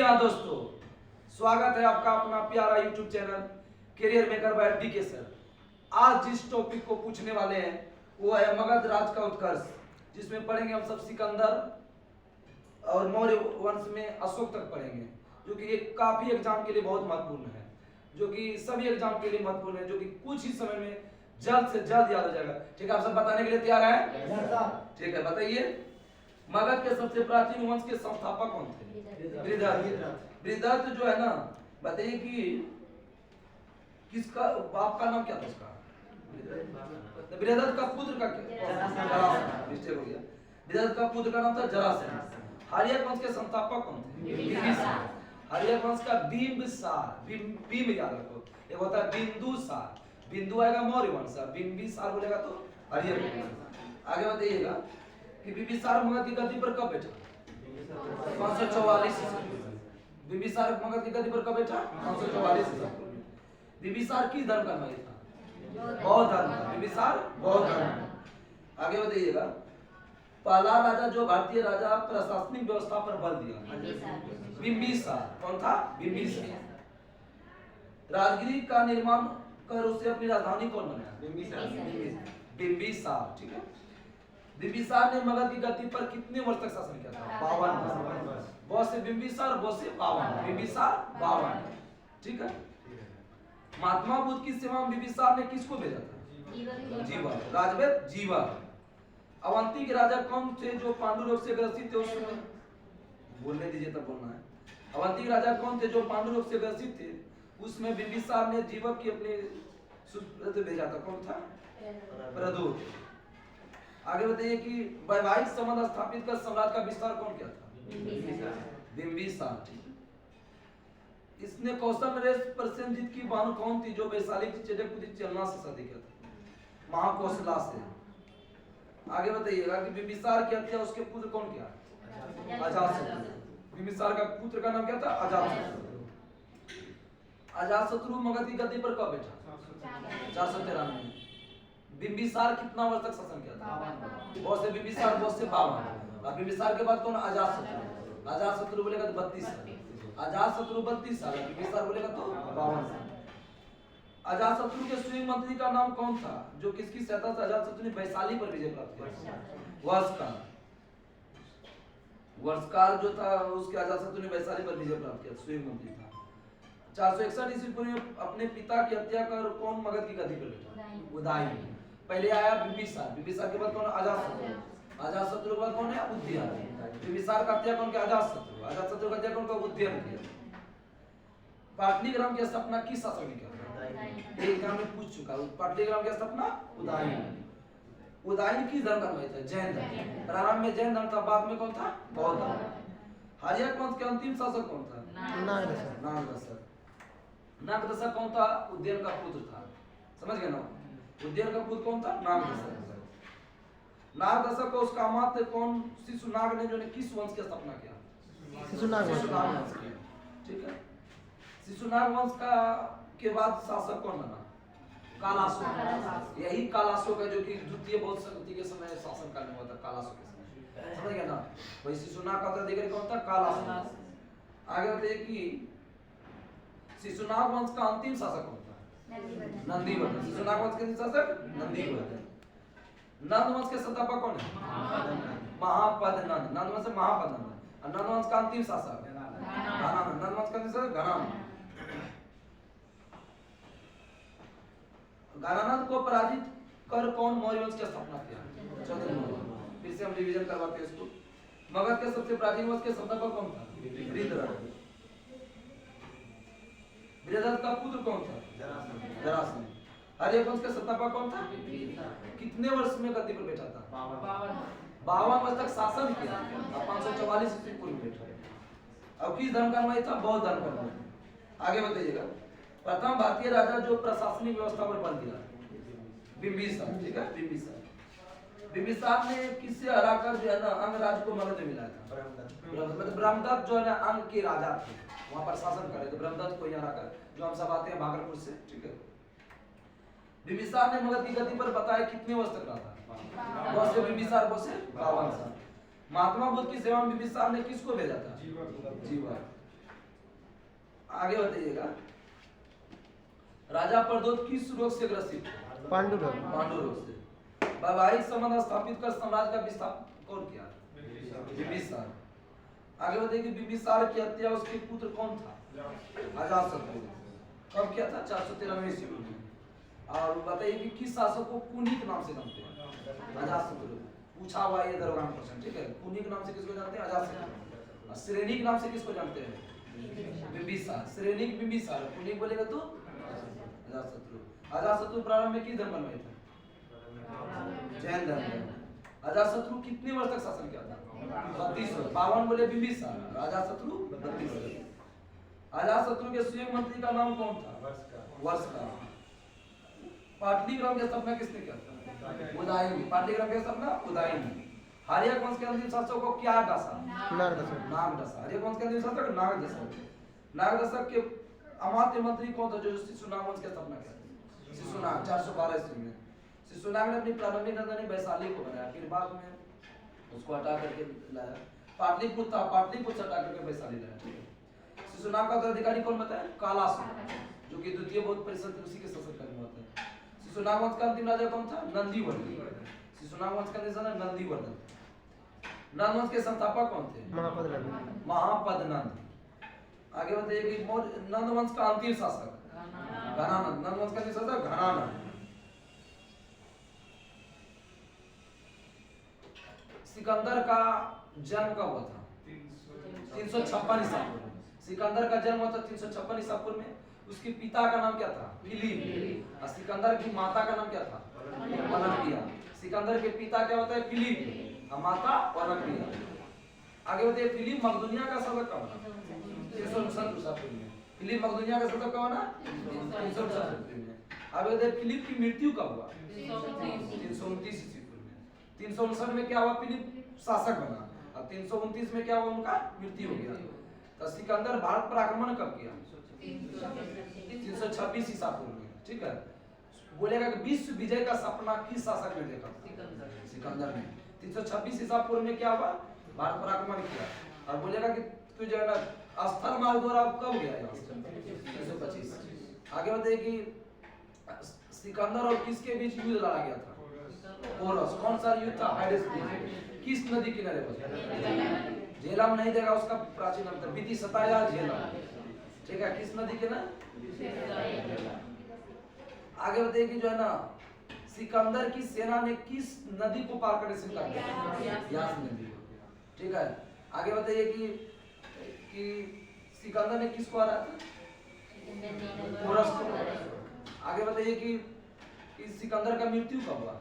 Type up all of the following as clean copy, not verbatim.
हाँ दोस्तों, स्वागत है आपका अपना प्यारा YouTube channel career maker by DK sir. आज जिस टॉपिक को पूछने वाले हैं वो है मगध राज का उत्कर्ष, जिसमें पढ़ेंगे हम सब सिकंदर और मौर्य वंश में अशोक तक पढ़ेंगे, जो कि एक काफी एग्जाम के लिए बहुत महत्वपूर्ण है, जो कि सभी एग्जाम के लिए महत्वपूर्ण है, जो कि कुछ ही समय में जल्द से जल्द याद हो जाएगा। ठीक है, आप सब बताने के लिए तैयार हैं? ठीक है, बताइए मगध के सबसे प्राचीन वंश के संस्थापक कौन थे? बृहदत्त जो है ना, बताइए कि किसका बाप का नाम क्या था उसका? बृहदत्त का पुत्र का क्या? मिस्टेक हो गया। बृहदत्त का पुत्र का नाम था जरासंध। हर्यक वंश के संस्थापक कौन थे? बिंबिसार। हर्यक वंश का बिंबिसार, बिंब याद रखो, एक होता है बिंदुसार, बिंदु आएगा मौर्य वंश, बिंबिसार बोलेगा तो हर्यक वंश। आगे बताइएगा कि बिंबिसार मगध की गद्दी पर कब बैठा? 544 बिंबिसार मगध की गद्दी पर कब बैठा? 544 बिंबिसार किस धर्म का अनुयायी था? बौद्ध धर्म का। बिंबिसार बौद्ध धर्म। आगे बताइएगा, पहला राजा जो भारतीय राजा प्रशासनिक व्यवस्था पर बल दिया? बिंबिसार। कौन था? बिंबिसार। राजगीर का निर्माण कर उसे अपनी राजधानी कौन बनाया? बिंबिसार। ठीक है, बिंबिसार ने मगध की गद्दी पर कितने वर्ष तक शासन किया था? 52 वर्ष। बहुत से बिंबिसार, बहुत से 52। बिंबिसार 52। ठीक है, महात्मा बुद्ध की सेवा में बिंबिसार ने किसको भेजा था? जीवा। राजवेद जीवा। अवंती के राजा कौन थे जो पांडु रोग से ग्रसित थे? उस समय बोलने दीजिए तब बोलना है। अवंती के राजा कौन थे जो पांडु रोग से ग्रसित थे? उसमें बिंबिसार ने जीवक की अपने सुपुत्र भेजा था। कौन था? प्रदूत। आगे बताइए कि वैवाहिक संबंध स्थापित कर सम्राट का विस्तार कौन किया था? बिंबिसार। ठीक है, इसने कौशल नरेश प्रसेनजीत की बहन कौन थी जो वैशाली की चेटक चलना से शादी किया था? महाकौशला से। आगे बताइएगा कि बिंबिसार की हत्या उसके पुत्र कौन किया? अजातशत्रु। बिंबिसार का पुत्र का नाम क्या था? अजातशत्रु। अजातशत्रु मगध की गद्दी पर कब बैठा? 493 में। बिंबिसार कितना वर्ष तक शासन किया था? बहुत से बिंबिसार, बहुत से 52। और बिंबिसार के बाद कौन? अजातशत्रु। अजातशत्रु बोलेगा तो 32 साल। अजातशत्रु 32 साल, बिंबिसार बोलेगा तो 52 साल। अजातशत्रु के स्वयं मंत्री का नाम कौन था जो किसकी सहायता से अजातशत्रु ने वैशाली पर विजय प्राप्त किया? वर्षकार। वर्षकार जो था उसके अजातशत्रु ने वैशाली पर विजय प्राप्त किया, स्वयं मंत्री था। 461 ईस्वी पूर्व में अपने पिता की हत्या कर कौन मगध की गद्दी पर बैठा? उदयन। पहले आया बिंबिसार, बिंबिसार के बाद कौन? अजातशत्रु। अजातशत्रु के बाद कौन है? उदयन। बिंबिसार का हत्या कौन किया? अजातशत्रु। अजातशत्रु का हत्या कौन किया? उदयन किया। पाटलिग्राम की स्थापना किस शासक ने किया? एक एग्जाम में पूछ चुका हूं। पाटलिग्राम की स्थापना उदयन। उदयन किस धर्म का अनुयायी था? जैन धर्म। प्रारंभ में जैन धर्म था, बाद में कौन था? बौद्ध धर्म। हर्यक वंश के अंतिम शासक कौन था? नागदशक। नागदशक कौन था? उदयन का पुत्र था। समझ गए ना? उदयन का पुत्र कौन था? नागदशक। नागदशक को उसका मात्र कौन शिशुनाग ने जो किस वंश की स्थापना किया? शिशुनाग वंश। ठीक है, शिशुनाग वंश का के बाद शासक कौन बना? कालाशोक। यही कालाशोक है जो कि द्वितीय बौद्ध संधि के समय शासन करने हुआ था, कालाशोक के समय। समझ गए ना? वही शिशुनाग का उत्तराधिकारी कौन था? कालाशोक। आगे बताइए कि शिशुनाग वंश का अंतिम शासक कौन था? नंदीवर्धन। शिशुनाग वंश के अंतिम शासक नंदीवर्धन। नंद वंश के संस्थापक कौन है? महापद्नंद। नंद वंश से महापद्नंद। और नंद वंश का अंतिम शासक घनानंद। नंद वंश का अंतिम शासक घनानंद। घनानंद को पराजित कर कौन मौर्य वंश की स्थापना किया? चंद्रमौर्य। फिर से हम रिवीजन करवाते हैं इसको। मगध के सबसे प्राचीन वंश के संस्थापक कौन था? बृहद्रथ। बृहद्रथ का पुत्र कौन था? जरासंध। हर्यक वंश के संस्थापक कौन था? कितने वर्ष में गद्दी पर बैठा था? 52 वर्ष तक शासन किया और 544 ईस्वी पूर्व में बैठा। अब किस धर्म का अनुयायी था? बौद्ध धर्म का अनुयायी। आगे बताइएगा, प्रथम भारतीय राजा जो प्रशासनिक व्यवस्था पर बल दिया? बिंबिसार। ठीक है, बिंबिसार। बिंबिसार ने किससे हराकर जो है ना अंगराज को मगध में मिलाया था? मतलब ब्रह्मदत्त जो है ना अंग के राजा थे, वहां पर शासन कर रहे थे। ब्रह्मदत्त को यहाँ हराकर, जो हम सब आते हैं भागलपुर से। ठीक है, बिंबिसार ने मगध की गद्दी पर बताया कितने वर्ष तक रहा था? बहुत से बिंबिसार, बहुत से 52 साल। महात्मा बुद्ध की सेवा में बिंबिसार ने किसको भेजा था? जीवा। आगे बताइएगा, राजा प्रद्योत किस रोग से ग्रसित थे? पांडु रोग। पांडु रोग से। वैवाहिक संबंध स्थापित कर साम्राज्य का विस्तार कौन किया? बिंबिसार। आगे बताइए कि बिंबिसार की हत्या उसके पुत्र कौन था? अजातशत्रु। कब किया था? 493 ईस्वी में। और बताइए कि किस शासक को पुनीत नाम से जानते हैं? अजातशत्रु। पूछा हुआ ये दरबार प्रश्न, ठीक है। पुनीत नाम से किसको जानते हैं? अजातशत्रु। और श्रेणिक नाम से किसको जानते हैं? बिंबिसार। श्रेणिक बिंबिसार, पुनीत बोलेगा तो अजातशत्रु। अजातशत्रु प्रारंभ में किस धर्म में थे? जैन धर्म। अजातशत्रु कितने वर्ष तक शासन किया था? 32 वर्ष। 52 बोले बिंबिसार, अजातशत्रु 32 वर्ष। अजातशत्रु के स्वयं मंत्री का नाम कौन था? वर्ष का। पाटलिपुत्र की स्थापना किसने किया था? उदयन। पाटलिपुत्र की स्थापना उदयन। हर्यक वंश के अंतिम शासक को क्या डसा? नागदशा। हर्यक वंश के अंतिम शासक नागदशा। नागदशा के अमात्य मंत्री कौन था जो शिशुनाग वंश की स्थापना किया? शिशुनाग 412 ईस्वी में। शिशुनाग ने अपनी प्रारंभिक राजधानी वैशाली को बनाया, फिर बाद में उसको हटा करके लाया पाटलिपुत्र था, पाटलिपुत्र हटा करके वैशाली लाया। शिशुनाग का उत्तराधिकारी कौन बताया? कालासुर, जो कि द्वितीय बौद्ध परिषद उसी के शासनकाल में होता है। शिशुनाग वंश का अंतिम राजा कौन था? नंदीवर्धन। शिशुनाग वंश का अंतिम राजा नंदीवर्धन। नंद वंश के संस्थापक कौन थे? महापद्मनंद। आगे बताइए कि नंद वंश का अंतिम शासक घनानंद। नंद वंश का अंतिम शासक घनानंद। सिकंदर का जन्म कब हुआ था? 356 ईसा पूर्व। सिकंदर का जन्म हुआ था 356 ईसा पूर्व में। उसके पिता का नाम क्या था? फिलिप। और सिकंदर की माता का नाम क्या था? ओलंपिया। सिकंदर के पिता क्या होता है? फिलिप और माता ओलंपिया। आगे बताइए, फिलिप मकदूनिया का शासक कब बना? 359 ईसा पूर्व में। फिलिप मकदूनिया का शासक कब बना? 359 ईसा पूर्व में। आगे बताइए, फिलिप की मृत्यु कब हुआ? 329 ईसा पूर्व में। 359 में क्या हुआ? फिलिप शासक बना। और 329 में क्या हुआ? उनका मृत्यु हो गया। तो सिकंदर भारत पर आक्रमण कब किया? 326 ईसा पूर्व में, ठीक है। बोलेगा कि विश्व विजय का सपना किस शासक ने देखा? सिकंदर ने। 326 ईसा पूर्व में क्या हुआ? भारत पर आक्रमण किया। और बोलेगा कि जो है ना स्थल मार्ग द्वारा कब गया? 325। आगे बताइए कि सिकंदर और किसके बीच युद्ध लड़ा गया था? पोरस। कौन सा युद्ध था? हाइडेस। किस नदी किनारे पर? झेलम नहीं देगा, उसका प्राचीन नाम था बीती सताया झेलम, ठीक है। किस नदी के ना? आगे बताइए कि जो है ना सिकंदर की सेना ने किस नदी को पार करने से इनकार किया? यास नदी, ठीक है। आगे बताइए कि सिकंदर ने किसको हराया था? पोरस को। आगे बताइए कि सिकंदर का मृत्यु कब हुआ?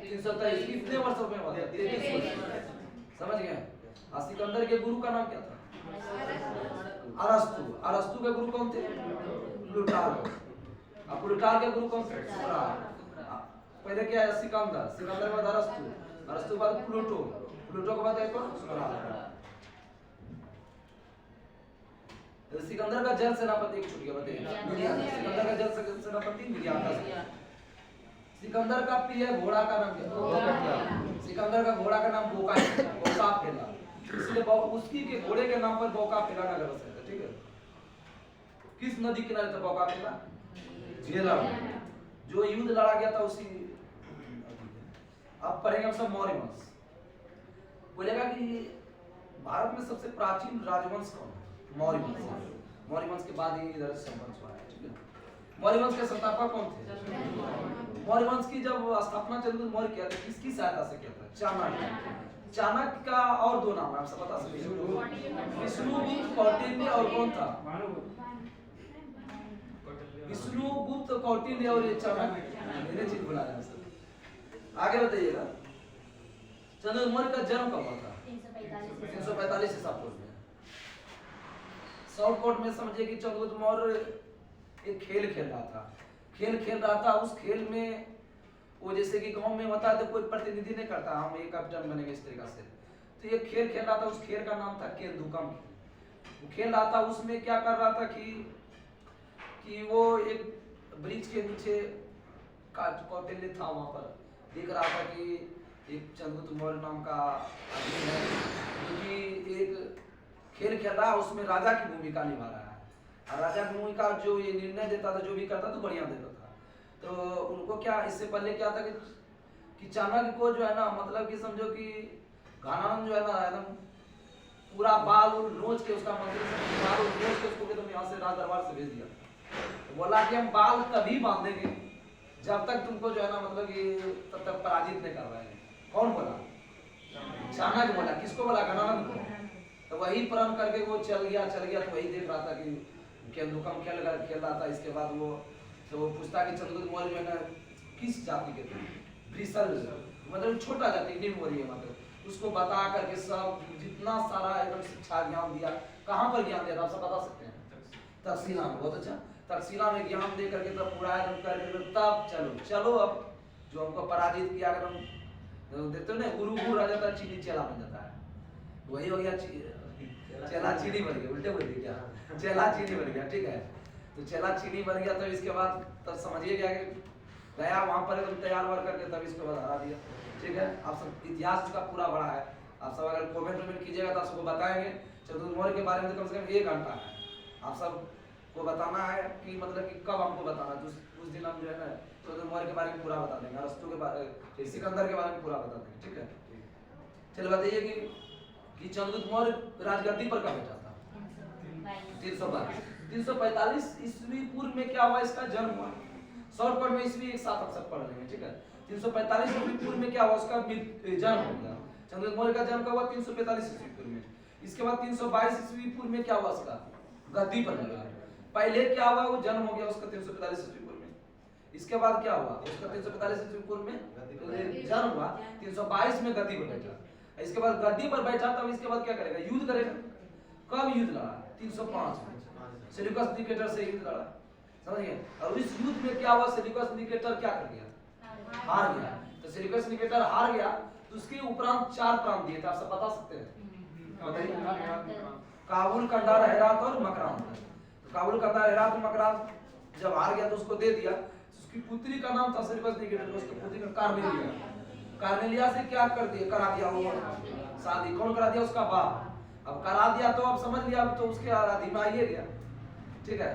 323। कितने वर्षों में हुआ? 33 वर्ष। समझ गए? और सिकंदर के गुरु का नाम क्या था? अरस्तु। अरस्तु के गुरु कौन थे? प्लूटार्क। और प्लूटार्क के गुरु कौन थे? पहले क्या है? सिकंदर। सिकंदर के बाद अरस्तु, अरस्तु के बाद प्लूटो, प्लूटो के बाद एक और सिकंदर का जल सेनापति छूट गया, बताइए। सिकंदर का जल सेनापति मिलियाता। सिकंदर का प्रिय घोड़ा का नाम क्या? सिकंदर का घोड़ा का नाम बोका फेला, इसलिए उसकी के घोड़े के नाम पर बोका फेला नगर बसा था, ठीक है। किस नदी किनारे था बोका फेला? झेलम। जो युद्ध लड़ा गया था उसी। अब पढ़ेंगे हम सब मौर्य वंश। बोलेगा कि भारत में सबसे प्राचीन राजवंश कौन है? मौर्य वंश। मौर्य वंश के बाद ही इधर से वंश हुआ है, ठीक है। मौर्य वंश के संस्थापक कौन थे? मौर्य वंश की जब स्थापना चंद्रगुप्त मौर्य किया था, किसकी सहायता से किया था? चाणक्य। चाणक्य का और दो नाम आप सब बता सकते हैं? विष्णुगुप्त कौटिल्य और कौन था? विष्णुगुप्त कौटिल्य और ये चाणक्य। मेरे चीज बुला रहे हैं। आगे बताइएगा, चंद्रगुप्त मौर्य का जन्म कब हुआ था? 345 ईसा पूर्व में। शॉर्ट कोट में समझिए कि चंद्रगुप्त मौर्य एक खेल खेल रहा था। उस खेल में वो जैसे कि गांव में होता है तो कोई प्रतिनिधि नहीं करता, हम एक कैप्टन बनेंगे इस तरीका से। तो ये खेल खेल रहा था, उस खेल का नाम था केंदुकम। वो खेल रहा था, उसमें क्या कर रहा था कि वो एक ब्रिज के नीचे कौटिल्य था, वहां पर देख रहा था कि एक चंद्रगुप्त मौर्य नाम का आदमी है जो कि एक खेल खेल रहा है, उसमें राजा की भूमिका निभा रहा है। और राजा भूमि का जो ये निर्णय देता था, जो भी करता तो बढ़िया देता था। तो उनको क्या इससे पहले क्या था कि चाणक्य को जो है ना, मतलब कि समझो कि घनानंद जो है ना एकदम पूरा बाल नोच के उसका मंदिर से बाल नोच के उसको एकदम यहाँ से राज दरबार से भेज दिया। तो बोला कि हम बाल तभी बांधेंगे जब तक तुमको जो है ना, मतलब कि तब तक पराजित नहीं कर रहे हैं। कौन बोला? चाणक्य बोला। किसको बोला? घनानंद को। तो वही प्रण करके वो चल गया। तो वही देख रहा था कि केंदुकम खेल रहा था। इसके बाद वो तो पूछता कि चंद्रगुप्त मौर्य जो है ना किस जाति के थे? ब्रिसल, मतलब छोटा जाति, निम्न मतलब उसको बता करके सब जितना सारा एकदम शिक्षा ज्ञान दिया। कहाँ पर ज्ञान दिया था आप सब बता सकते हैं? तक्षशिला में। बहुत अच्छा। तक्षशिला में ज्ञान दे करके तब पूरा एकदम करके तब चलो अब जो हमको पराजित किया, अगर हम देखते हो ना गुरु आ जाता है, चीनी चेला बन जाता है। वही हो गया, चेला चीनी बन गया। उल्टे बोल दिए क्या? चेला चीनी बन गया। ठीक है, तो चेला चीनी बन गया। तो इसके बाद तब समझिए क्या कि गया वहां पर एकदम तैयार वार करके तब इसके बाद हरा दिया। ठीक है, आप सब इतिहास इसका पूरा बड़ा है। आप सब अगर कमेंट कीजिएगा तो आप सबको बताएंगे। चंद्रगुप्त मौर्य के बारे में तो कम से कम 1 घंटा है। आप सबको बताना है कि मतलब कि कब हमको बताना, उस दिन हम जो है ना चंद्रगुप्त मौर्य के बारे में पूरा बता देंगे, अरस्तु के बारे, सिकंदर के बारे में पूरा बता देंगे। ठीक है, चलिए बताइए कि चंद्रगुप्त मौर्य राजगद्दी पर कब बैठा था? 345 ईस्वी पूर्व में क्या हुआ? इसका जन्म हुआ। शॉर्टकट में ईस्वी एक साथ हम सब पढ़ लेंगे। ठीक है, 345 ईस्वी पूर्व में क्या हुआ? उसका जन्म हो गया। चंद्रगुप्त मौर्य का जन्म कब हुआ? 345 ईस्वी पूर्व में। इसके बाद 322 ईस्वी पूर्व में क्या हुआ? उसका गद्दी पर लगा। पहले क्या हुआ? वो जन्म हो गया उसका 345 ईस्वी पूर्व में। इसके बाद क्या हुआ? उसका 345 ईस्वी पूर्व में जन्म हुआ, 322 में गद्दी पर बैठा। इसके बाद गद्दी पर बैठा, तब इसके बाद क्या करेगा? युद्ध करेगा। कब युद्ध लड़ा? 305 में सेल्यूकस निकेटर से युद्ध लड़ा। समझ गए? और इस युद्ध में क्या हुआ? सेल्यूकस निकेटर क्या कर गया? हार गया। तो सेल्यूकस निकेटर हार गया, तो उसके उपरांत 4 प्रांत दिए थे। आप सब बता सकते हैं? बताइए। काबुल, कंधार, हेरात और मकरान। तो काबुल, कंधार, हेरात और मकरान जब हार गया तो उसको दे दिया। उसकी पुत्री का नाम था सेल्यूकस निकेटर। उसकी पुत्री का कार्नेलिया। कार्नेलिया से क्या कर दिया? करा दिया वो शादी। कौन करा दिया? उसका बाप। अब करा दिया तो अब समझ लिया, अब तो उसके अधीन आइए गया। ठीक है,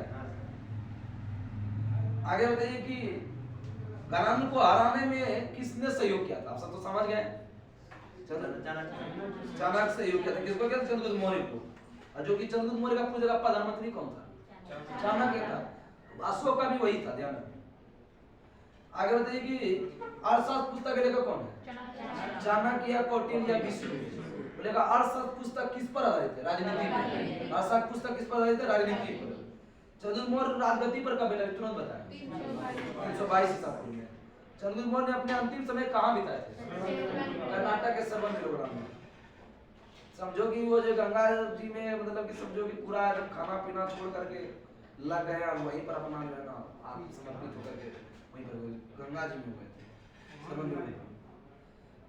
आगे बताइए कि घनानंद को हराने में किसने सहयोग किया था? आप सब तो समझ गए। चाणक्य सहयोग किया था। किसको किया था? चंद्रगुप्त मौर्य को। और जो कि चंद्रगुप्त मौर्य का पूरे का प्रधानमंत्री कौन था? चाणक्य था। अशोक का भी वही था, ध्यान रखिए। आगे बताइए कि अर्थशास्त्र पुस्तक के लेखक कौन है? चाणक्य या कौटिल्य या विष्णु। बोलेगा अर्थशास्त्र पुस्तक किस पर आधारित है? राजनीति पर। अर्थशास्त्र पुस्तक किस पर आधारित है? राजनीति पर। चंद्रगुप्त मौर्य राजगद्दी पर कब बैठा? तुरंत बताएं। 322 ईसा पूर्व में। चंद्रगुप्त मौर्य ने अपने अंतिम समय कहाँ बिताए थे? कर्नाटक के सर्वनिलग्राम में। समझो कि वो जो गंगा जी में, मतलब कि समझो कि पूरा खाना पीना छोड़ करके लग गए और वहीं पर अपना जो है ना आत्मसमर्पित होकर के वहीं पर गंगा जी में हुए थे। समझ में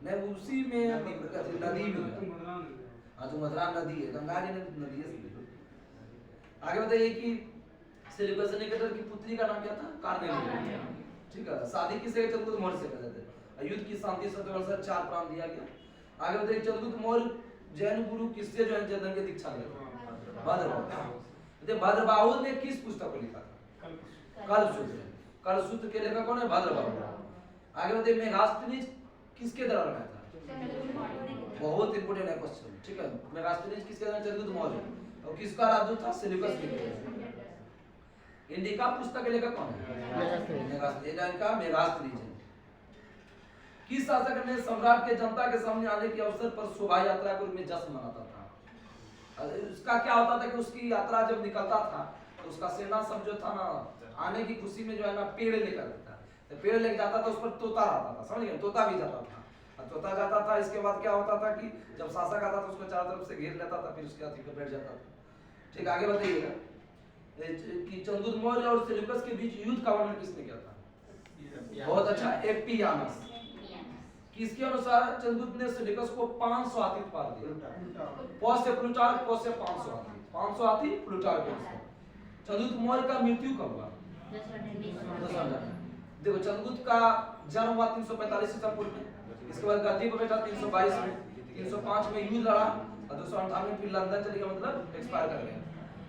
नहीं, उसी में नदी में। हाँ, तो मधुरा नदी है, गंगा जी नदी है। आगे बताइए कि सेल्यूकस निकेटर की पुत्री का नाम क्या था? कार्नेलिया। ठीक है, शादी किससे? चंद्रगुप्त मौर्य से करते थे। युद्ध की शांति शर्त अनुसार 4 प्रांत दिया गया। आगे बताइए चंद्रगुप्त मौर्य जैन गुरु किससे जो है जैन की दीक्षा लिया? भद्रबाहु। भद्रबाहु ने किस पुस्तक को लिखा था? कलसूत्र। कलसूत्र के लेखक कौन है? भद्रबाहु। आगे बताइए मेगास्थनीज किसके द्वारा बनाया था? बहुत इंपोर्टेंट है क्वेश्चन। ठीक है, मेगास्थनीज किसके द्वारा? चंद्रगुप्त मौर्य। और किसका राजदूत था? Seleucus Nicator. इंडिका पुस्तक के लेखक कौन है? मेगास्थनीज। किस शासक ने सम्राट के जनता के सामने आने के अवसर पर शोभा यात्रा के रूप में जश्न मनाता था? उसका क्या होता था कि उसकी यात्रा जब निकलता था तो उसका सेना सब जो था ना, आने की खुशी में जो है ना पेड़ लेकर आता। तो पेड़ लेकर जाता था, उस पर तोता रहता था। समझ गए? तोता भी जाता था। तोता जाता था। इसके बाद क्या होता था कि जब शासक आता था उसको चारों तरफ से घेर लेता था, फिर उसके हाथी पर बैठ जाता था। ठीक, आगे बताइएगा कि चंद्रगुप्त मौर्य और सेल्यूकस के बीच युद्ध का वर्णन किसने किया था? बहुत अच्छा, एपियानस। किसके अनुसार चंद्रगुप्त ने सेल्यूकस को 500 हाथी पार दिया? पौ से प्लूटार्क, पौ से 500 हाथी। 500 हाथी प्लूटार्क के अनुसार। चंद्रगुप्त मौर्य का मृत्यु कब हुआ? देखो, चंद्रगुप्त का जन्म हुआ 345 ईसा पूर्व में। इसके बाद गद्दी पर बैठा 322 में। 305 में युद्ध लड़ा और 298 में फिर लंदन चले गया, मतलब एक्सपायर कर गया।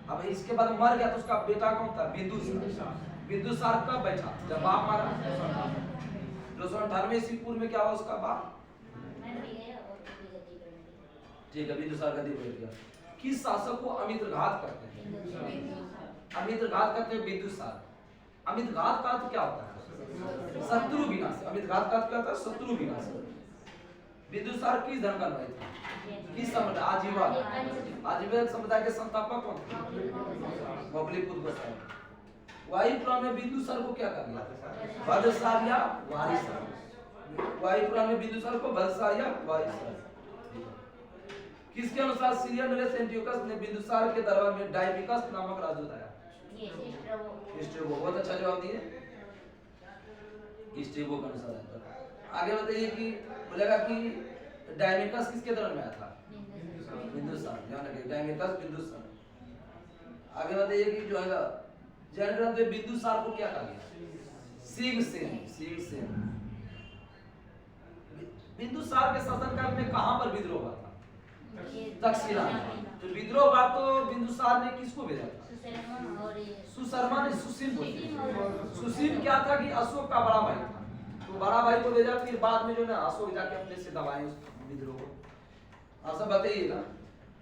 अब इसके बाद मर गया तो उसका बेटा कौन था? बिंदुसार। बिंदुसार कब बैठा? जब बाप मारा 298 ईस्वी पूर्व में। क्या हुआ उसका बाप? ठीक है, बिंदुसार गद्दी बैठ गया। किस शासक को अमित्रघात कहते हैं? अमित्रघात कहते हैं बिंदुसार। अमित्रघात का अर्थ क्या होता है? शत्रु विनाश। अमित्रघात का अर्थ क्या होता है? शत्रु विनाश। बिंदुसार किस धर्म का अनुयायी था? किस समुदाय? आजीवन। आजीवन समुदाय के संस्थापक कौन थे? बबलीपुत्र गोसाई। वायुपुराण में बिंदुसार को क्या कहा गया? भद्रसार या वारिसार। वायुपुराण में बिंदुसार को भद्रसार या वारिसार। किसके अनुसार सीरिया नरेश एंटियोकस ने बिंदुसार के दरबार में डायमिकस नामक राजदूत आया? स्ट्रेबो। बहुत अच्छा जवाब दिए, स्ट्रेबो के अनुसार आया था। आगे बताइए कि बोलेगा कि डायमिकस किसके दरबार में आया था? बिंदुसार। ध्यान रखिए, डायमिकस बिंदुसार। आगे बताइए कि जो है जैन ग्रंथ में बिंदुसार को क्या कहा गया? सिंहसेन। सिंहसेन। बिंदुसार के शासनकाल में कहां पर विद्रोह हुआ था? तक्षशिला में। तो विद्रोह हुआ तो बिंदुसार ने किसको भेजा था? सुशर्मा ने सुशील को। सुशील क्या था कि अशोक का बड़ा भाई था, तो बड़ा भाई को भेजा। फिर बाद में जो ना अशोक जाके अपने से दबाए उस विद्रोह को। आप सब बताइएगा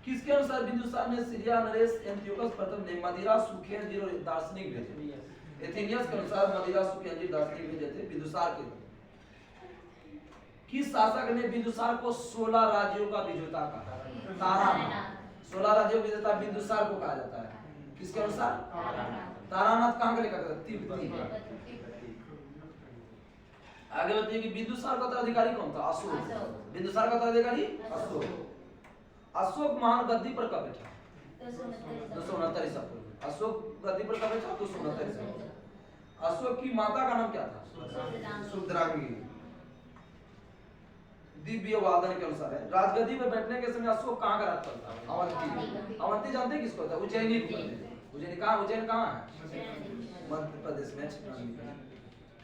किसके अनुसार बिंदुसार ने सीरिया नरेश एंटियोकस प्रथम ने मदिरा सुखेंजी और दार्शनिक भेजे? एथेनियस के अनुसार मदिरा सुखेंजी दार्शनिक भेजे थे बिंदुसार के। किस शासक ने बिंदुसार को 16 राज्यों का विजेता कहा? तारानाथ। 16 राज्यों का विजेता बिंदुसार को कहा जाता है। किसके अनुसार? तारानाथ। कहां का लिखा गया? तिब्बती। आगे बताइए कि बिंदुसार का उत्तराधिकारी कौन था? अशोक। बिंदुसार का उत्तराधिकारी अशोक। अशोक महान गद्दी पर कब बैठा? 269 ईसा पूर्व। अशोक गद्दी पर कब बैठा? 269 ईसा पूर्व। अशोक की माता का नाम क्या था? सुद्रांगी। दिव्य वादन के अनुसार है। राजगद्दी पर बैठने के समय अशोक कहां का राजपाल था? अवंती। अवंती जानते हैं किसको था? उज्जैनी को। उज्जैन कहां? उज्जैन कहां है? मध्य प्रदेश में।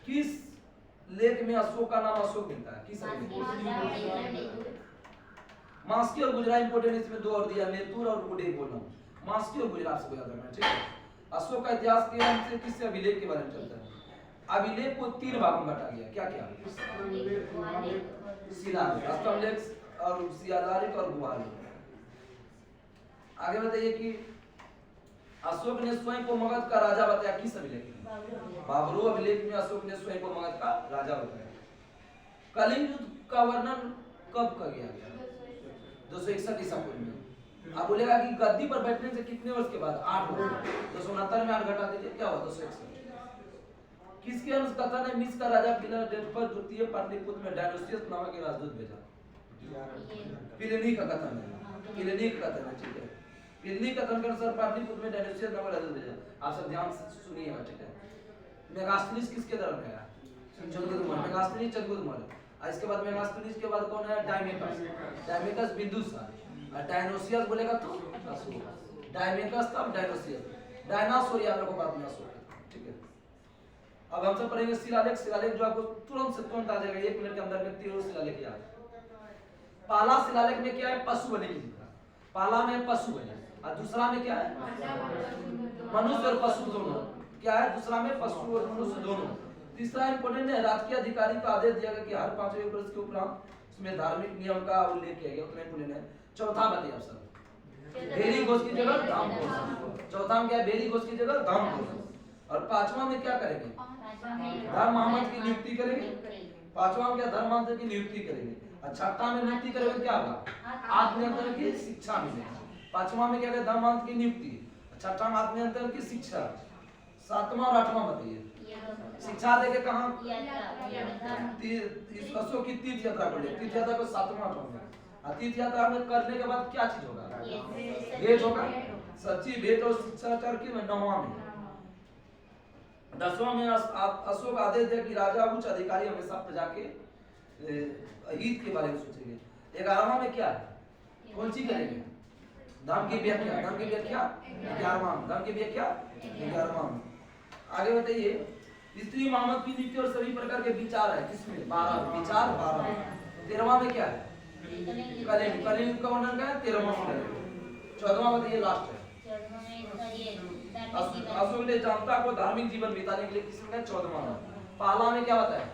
किस लेख में अशोक का नाम अशोक मिलता है? किस लेख? मास्की और गुजरात इंपोर्टेंट, इसमें दो और दिया, नेतुर और उडे बोलना। मास्की और गुजरात से याद रखना, ठीक है। अशोक का इतिहास के नाम से किससे अभिलेख के बारे में चलता है? अभिलेख को 3 भागों में बांटा गया। क्या क्या? शिलालेख, स्तंभलेख और शिलालेख और गुहालेख। आगे बताइए कि अशोक ने स्वयं को मगध का राजा बताया। किस अभिलेख में? बाबरू अभिलेख में अशोक ने स्वयं को मगध का राजा बताया। कलिंग युद्ध का वर्णन कब किया गया? 261 ईसा पूर्व में। आप बोलेगा कि गद्दी पर बैठने से कितने वर्ष के बाद? 8 वर्ष। 269 में 8 घटा दीजिए, क्या हुआ? 261। किसके अनुकथा ने मिस्र का राजा फिलाडेल्फस द्वितीय पाटलिपुत्र में डायनोसियस नामक एक राजदूत भेजा? प्लिनी का कथन है। प्लिनी का कथन है, ठीक है। प्लिनी का कथन के अनुसार पाटलिपुत्र में डायनोसियस नामक राजदूत भेजा। आप सब ध्यान से सुनिएगा, ठीक है। मेगास्थनीज किसके दरबार में आया? चंद्रगुप्त मौर्य। मेगास्थनीज चंद्रगुप्त मौर्य। इसके बाद मेगास्थनीज के बाद कौन है? डायमेकस। डायमेकस बिंदुसार। और डायनोसियस बोलेगा तो अशोक। डायमेकस तब डायनोसियस। डायनासोर याद रखो, बाद में अशोक, ठीक है। अब हम सब पढ़ेंगे शिलालेख। शिलालेख जो आपको तुरंत से तुरंत आ जाएगा, 1 मिनट के अंदर में 3 शिलालेख याद। पहला शिलालेख में क्या है? पशु बलि की चित्र। पहला में पशु बलि, और दूसरा में क्या है? मनुष्य और पशु दोनों। क्या है? दूसरा में पशु और मनुष्य दोनों। तीसरा इंपोर्टेंट है, राजकीय अधिकारी को आदेश दिया गया कि हर 5वें वर्ष के उपरांत उसमें धार्मिक नियम का उल्लेख किया गया। उतना इंपोर्टेंट है। चौथा बताइए आप सब। भेरी घोष की जगह धाम घोष। चौथा में क्या है? भेरी घोष की जगह धाम घोष। और 5वां में क्या करेंगे? धर्म महमद की नियुक्ति करेंगे। 5वां में क्या? धर्म महमद की नियुक्ति करेंगे। और 6वां में नियुक्ति करेंगे, क्या होगा? आत्मनियंत्रण की शिक्षा मिलेगी। 5वां में क्या है? धर्म महमद की नियुक्ति। 6वां में आत्मनियंत्रण की शिक्षा। 7वां और 8वां बताइए। शिक्षा देके कहां? अशोक की तीर्थ यात्रा को ले। तीर्थ यात्रा को 7वां 8वां में। तीर्थ यात्रा में करने के बाद क्या चीज होगा? भेंट होगा। सच्ची भेंट और शिक्षाचार की 9वां में। 10वां में अशोक आदेश दिया कि राजा उच्च अधिकारी हमेशा प्रजा के हित के बारे में सोचेंगे। 11वां में क्या है? कौन सी करेंगे? धर्म की व्याख्या। धर्म की व्याख्या 11वां। धर्म की व्याख्या 11वां। आगे बताइए, स्त्री मोहम्मद की नियुक्ति और सभी प्रकार के विचार है किसमें? 12 विचार 12। 13वां में क्या है? कलिंग। कलिंग का वर्णन क्या है? 13वां में। 14वां बताइए, लास्ट है। अशोक ने जनता को धार्मिक जीवन बिताने के लिए किसी ने 14वां पहला में क्या बताया?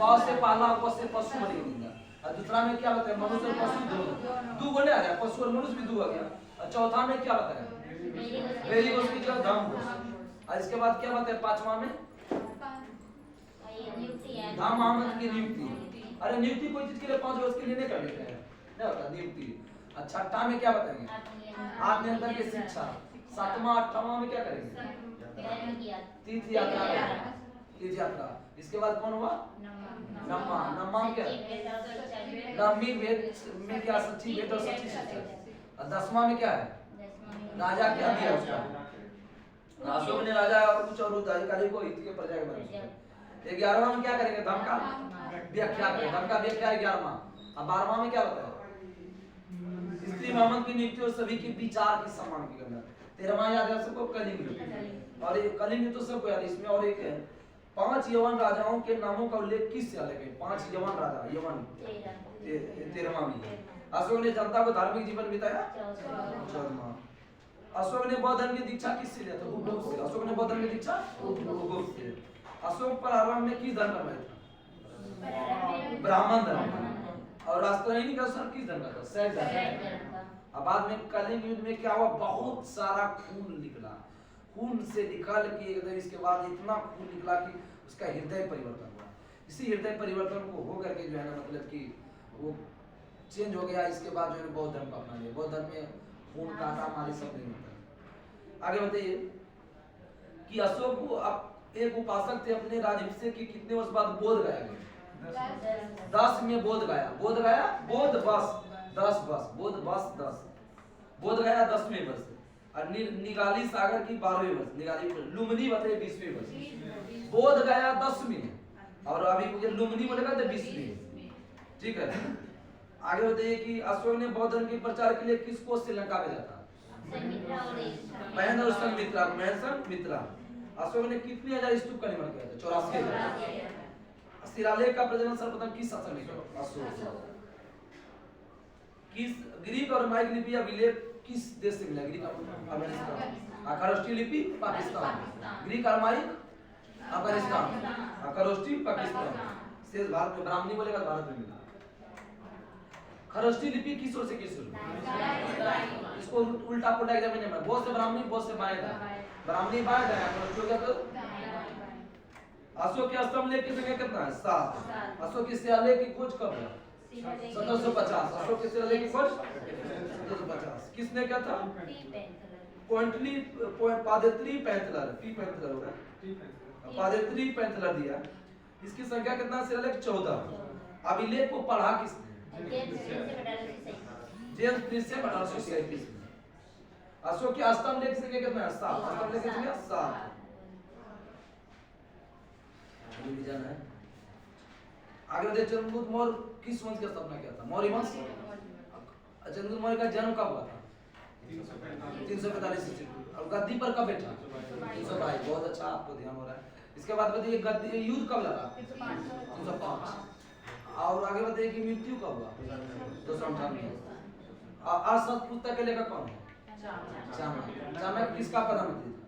प से पहला, प से पशु बन गया। और दूसरा में क्या बताया? मनुष्य और पशु दोनों, दो बोले आ गया, पशु और मनुष्य भी दो आ गया। और चौथा में क्या बताया? वेरी गोस की जगह धाम गोस। और इसके बाद क्या बताया? पांचवा में धाम आमंत्रण की नियुक्ति। अरे नियुक्ति कोई चीज के लिए 5 वर्ष के लिए नहीं कर लेते हैं, नहीं होता नियुक्ति। अच्छा, छठा में क्या बताएंगे? आत्मनियंत्रण की शिक्षा। सातवां आठवां में क्या करेंगे? तीर्थ यात्रा। तीर्थ यात्रा। इसके बाद कौन हुआ? नम्मा। नम्मा में क्या? नवमी वेद में क्या? सच्ची वेद और सच्ची शिक्षा। और 10वां में क्या है? राजा क्या दिया उसका? अशोक ने राजा उच्च और अधिकारी को हित के प्रजा के बारे 11वां में क्या करेंगे? धर्म का व्याख्या करेंगे। धर्म का व्याख्या 11वां। और 12वां में क्या बताया? स्त्री ब्राह्मण की नियुक्ति और सभी के विचार की सम्मान की करना। 13वां याद है सबको? कलिंग युद्ध। और ये कलिंग युद्ध तो सबको याद है। इसमें और एक है 5 यवन राजाओं के नामों का उल्लेख किस से अलग है? 5 यवन राजा, यवन 13वां में। अशोक ने जनता को धार्मिक जीवन बिताया 14वां। अशोक ने बौद्ध धर्म की दीक्षा किससे लिया था? उपगुप्त से। अशोक ने बौद्ध धर्म की दीक्षा उपगुप्त से। अशोक प्रारंभ में किस धर्म का था? ब्राह्मण धर्म। और राष्ट्रहीन का सर किस धर्म का था? शैव धर्म। अब बाद में कलिंग युद्ध में क्या हुआ? बहुत सारा खून निकला। खून से निकाल के एकदम इसके बाद इतना खून निकला कि उसका हृदय परिवर्तन हुआ। इसी हृदय परिवर्तन को होकर के जो है ना, मतलब कि वो चेंज हो गया। इसके बाद जो है बौद्ध धर्म को अपना लिया। बौद्ध धर्म में खून काटा मारे सब नहीं होता। आगे बताइए कि अशोक को अब एक उपासक थे, अपने राजभिषेक के कितने वर्ष बाद बोध गया? 10 में बोध गया। बोध गया, बोध बस 10 वर्ष, बोध बस 10। बोध गया 10वें वर्ष। और निगाली सागर की 12वें वर्ष। निगाली लुम्बिनी बताइए 20वें वर्ष। बोध गया 10वीं और अभी लुम्बिनी बोलेगा तो 20वीं। ठीक है। आगे बताइए कि अशोक ने बौद्ध धर्म के प्रचार के लिए किसको श्रीलंका भेजा था? महेंद्र और संघमित्रा। संघमित्रा। अशोक ने कितने हजार स्तूप का निर्माण किया था? 84। शिलालेख का प्रचलन सर्वप्रथम किस शासक ने किया? अशोक। किस ग्रीक और अरामाइक लिपि या विलेप किस देश से मिला? ग्रीक अफगानिस्तान। खरोष्टी लिपि पाकिस्तान। Greek Aramaic Afghanistan. खरोष्टी पाकिस्तान। शेष भारत में। ब्राह्मणी बोलेगा भारत में मिला। खरोष्टी लिपि किस ओर से किस ओर? इसको उल्टा पुल्टा एग्जाम में बहुत से ब्राह्मणी बहुत से बाएं दाएं। ब्राह्मणी बाएं दाएं, खरोष्टी हो गया तो अशोक के स्तंभ लेख की संख्या कितना है? 7। अशोक के शिलालेख की खोज कब है? 1750। अशोक के शिलालेख की खोज 1750। किसने किया था? पादेत्री पैंथलर। टी पैंथलर होगा। पादेत्री पैंथलर दिया। इसकी संख्या कितना? शिलालेख 14। अभिलेख को पढ़ा किसने? जेम्स प्रिंस से 1837 में। अशोक के स्तंभ लेख की संख्या कितना है? 7। स्तंभ लेख की संख्या 7 है। आगे बढ़ते चंद्रगुप्त मौर्य किस वंश की स्थापना किया था? मौर्य वंश। चंद्रगुप्त मौर्य का जन्म कब हुआ था? 345 ईस्वी। और गद्दी पर कब बैठा? 322। बहुत अच्छा, आपको ध्यान हो रहा है। इसके बाद बताइए गद्दी युद्ध कब लगा? 305। और आगे बताइए कि मृत्यु कब हुआ? 298। अर्थशास्त्र के लेखक कौन है? चाणक्य। चाणक्य किसका प्रधानमंत्री था?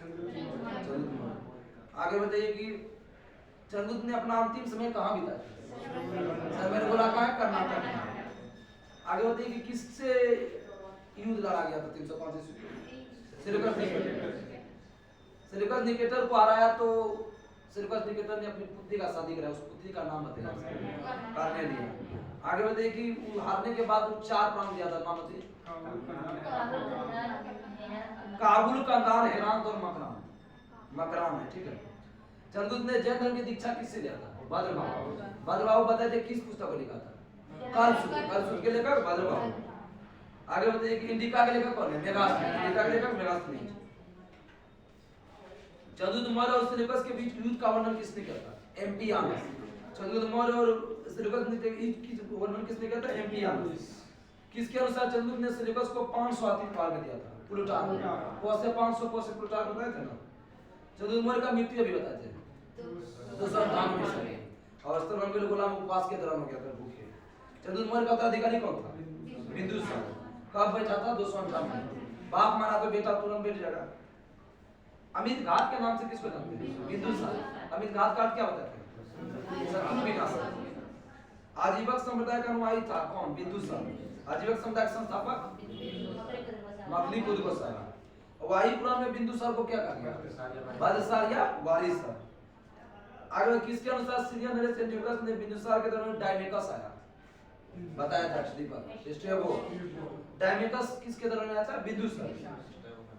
चंद्रगुप्त मौर्य। आगे बताइए कि चंद्रगुप्त ने अपना अंतिम समय कहाँ बिताया? सरमेर गोला का है, कर्नाटक में। आगे बताइए कि किससे युद्ध लड़ा गया था 305 ईस्वी में? Seleucus Nicator. सेल्यूकस निकेटर को हराया तो सेल्यूकस निकेटर ने अपनी पुत्री का शादी कराया। उस पुत्री का नाम बताया? कार्नेलिया। आगे बताइए कि हारने के बाद 4 प्रांत दिया था। नाम बताइए? काबुल, कंधार, हेरात और मकरान है। ठीक है। चंद्रगुप्त ने जैन धर्म की दीक्षा किससे लिया था? भद्रबाहु। भद्रबाहु बताए थे किस पुस्तक को लिखा था? कलसूत्र के लेखक भद्रबाहु। आगे बताइए कि इंडिका के लेखक कौन है? मेगास्थनीज। इंडिका के लेखक मेगास्थनीज। चंद्रगुप्त मौर्य और सेल्यूकस के बीच युद्ध का वर्णन किसने किया था? एम्पियानस। चंद्रगुप्त मौर्य और सेल्यूकस के बीच वर्णन किसने किया था? एम्पियानस। किसके अनुसार चंद्रगुप्त ने सेल्यूकस को 500 हाथी पार में दिया था? प्लूटार्क। कौन से 500 कौन से प्लूटार्क बताए थे ना? चंद्रगुप्त मौर्य का मृत्यु अभी बताते हैं 298 में। और अस्तरगंभीर गुलाम उपवास के दौरान हो गया था, भूखे। चंद्रगुप्त मौर्य का उत्तराधिकारी कौन था? बिंदुसार। कब बैठा था? 298 में। बाप मारा तो बेटा तुरंत बैठ जाएगा। अमित घाट के नाम से किसको जानते हैं? बिंदुसार। अमित घाट का अर्थ क्या बताते हैं? शत्रु विनाशक। आजीवक संप्रदाय का अनुयायी था कौन? बिंदुसार। आजीवक समुदाय के संस्थापक मगलीपुर गोसाई। वाही पुराण में बिंदुसार को क्या कहा गया? बादशाह या वारिस। आगे किसके अनुसार सीरिया नरेश एंटियोकस ने बिंदुसार के दौरान डायमेकस आया? बताया था एक्चुअली पर हिस्ट्री है वो। डायमेकस किसके दौरान आया था? बिंदुसार।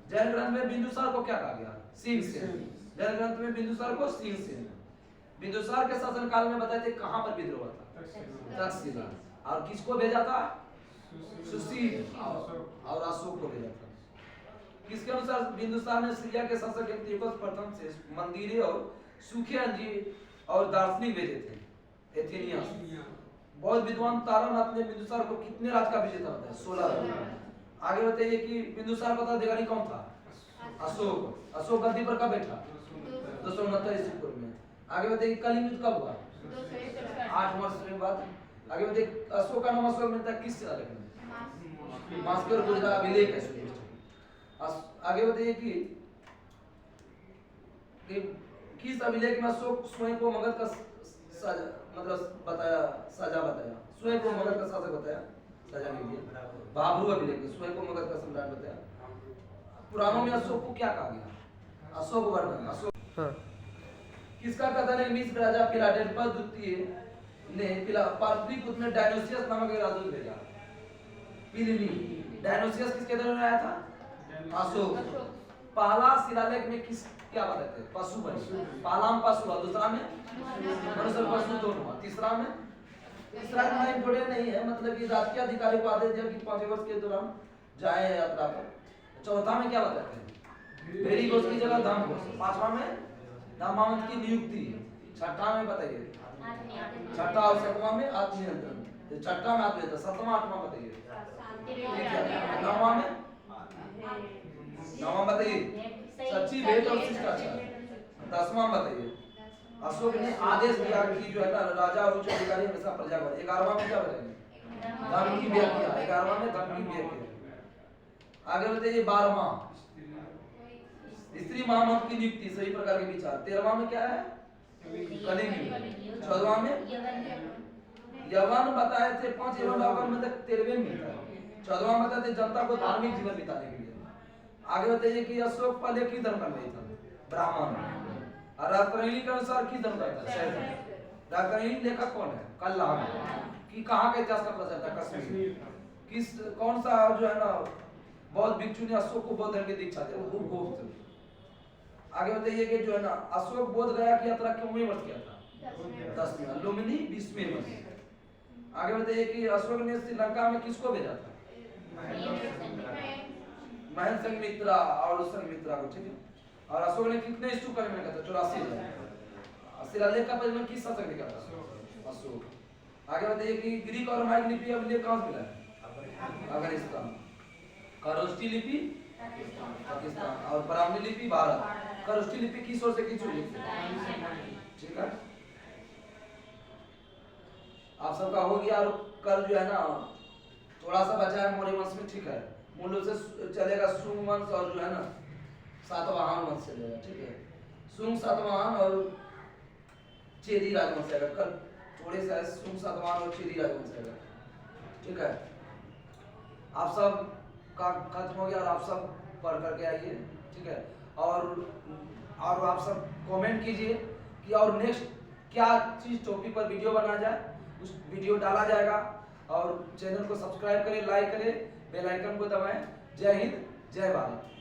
जैन ग्रंथ में बिंदुसार को क्या कहा गया? सिंहसेन। जैन ग्रंथ में बिंदुसार को सिंहसेन। बिंदुसार के शासन काल में बताए थे कहां पर विद्रोह हुआ था? तक्षशिला। और किसको भेजा था? सुशील और अशोक को भेजा था। किसके अनुसार बिंदुसार ने सीरिया के शासक एंटियोकस प्रथम से मंदिरें और सूखे अंजीर और दार्शनिक भेजे थे? एथेनियस। बौद्ध विद्वान तारानाथ ने बिंदुसार को कितने राज का विजेता बताया? 16 राज। आगे बताइए कि बिंदुसार का उत्तराधिकारी कौन था? अशोक। अशोक गद्दी पर कब बैठा? 269 ईस्वी पूर्व में। आगे बताइए कलिंग युद्ध कब हुआ? 8 वर्ष के बाद। आगे बताइए अशोक का नाम अशोक मिलता है किस शिलालेख में? मास्कर गुजरा अभिलेख है। आगे बताइए कि किस अभिलेख में अशोक स्वयं को मगध का मतलब बताया, सजा बताया? स्वयं को मगध का शासक बताया, सजा नहीं दिया। बाबरू अभिलेख में स्वयं को मगध का सम्राट बताया। पुराणों में अशोक को क्या कहा गया? अशोक वर्धन। अशोक। हाँ। किसका कथन है मिस्र राजा फिलाडेल्फस द्वितीय ने पाटलिपुत्र में डायनोसियस नामक एक राजदूत भेजा? प्लिनी। डायनोसियस किसके दौरान आया था? अशोक। पहला शिलालेख में किस क्या बताते हैं? पशु बलि। पहला में पशु हुआ, दूसरा में मनुष्य पशु दोनों हुआ, तीसरा इतना इम्पोर्टेंट नहीं है, मतलब कि राजकीय अधिकारी को आदेश दिया कि 5 वर्ष के दौरान जाए यात्रा पर। चौथा में क्या बताते हैं? भेड़ी घोष की जगह धाम घोष। पांचवा में दामावंत की नियुक्ति। छठा में बताइए? छठा और सातवां में आत्मनियंत्रण। छठा में आत्मनियंत्रण। सातवां आठवां बताइए? नौवां में? नौवां बताइए? सच्ची भेंट और शिष्टाचार। 10वां बताइए? अशोक ने आदेश दिया कि जो है ना राजा और उच्च अधिकारी हमेशा प्रजा को। 11वां में क्या बताएंगे? धर्म की व्याख्या। 11वां में धर्म की व्याख्या। आगे बताइए 12वां स्त्री महामंत्र की नियुक्ति, सही प्रकार के विचार। 13वां में क्या है? कलिंग युद्ध। 14वां में यवन बताए थे 5 यवन यवन में तक 13वें में मिलता है। 14वां बताए थे जनता को धार्मिक जीवन बिताने के लिए। आगे बताइए कि अशोक पहले किस धर्म का नहीं था? ब्राह्मण। और राजतरणी के अनुसार किस धर्म का था? शैव। राजतरणी लेखक कौन है? कल्लाह। कि कहां का इतिहास का प्रचार था? कश्मीर। किस कौन सा जो है ना बौद्ध भिक्षु ने अशोक को बौद्ध धर्म की दीक्षा दी? वो गुप्त। आगे बताइए कि जो है ना अशोक बोध गया की यात्रा कितने वर्ष किया था? 10वें। लुम्बिनी 20वें वर्ष। आगे बताइए कि अशोक ने श्रीलंका में किसको भेजा था? महेंद्र संघमित्रा और संघमित्रा को, ठीक है। और अशोक ने कितने स्तूप का निर्माण किया था? 84। शिलालेख का परिमाण किस शासक ने किया था? अशोक। आगे बताइए कि ग्रीक और रोमैनिक लिपि अभिलेख कहां से मिला है? अफगानिस्तान। खरोष्टी लिपि पाकिस्तान और ब्राह्मणी लिपि भारत। खरोष्टी लिपि किस ओर से किस ओर? ठीक है, आप सबका हो गया। और कल जो है ना थोड़ा सा बचा है मौर्य वंश में, ठीक है। मूल रूप से चलेगा सुंग वंश और जो है ना सातवाहन वंश चलेगा, ठीक है। सुंग सातवाहन और चेदी राजवंश आएगा। कल थोड़े सा सुंग सातवाहन और चेदी राजवंश आएगा, ठीक है। आप सब का खत्म हो गया और आप सब पढ़ करके आइए, ठीक है। और आप सब कमेंट कीजिए कि और नेक्स्ट क्या चीज टॉपिक पर वीडियो बना जाए, उस वीडियो डाला जाएगा। और चैनल को सब्सक्राइब करें, लाइक करें, बेल आइकन को दबाएं। जय हिंद, जय भारत।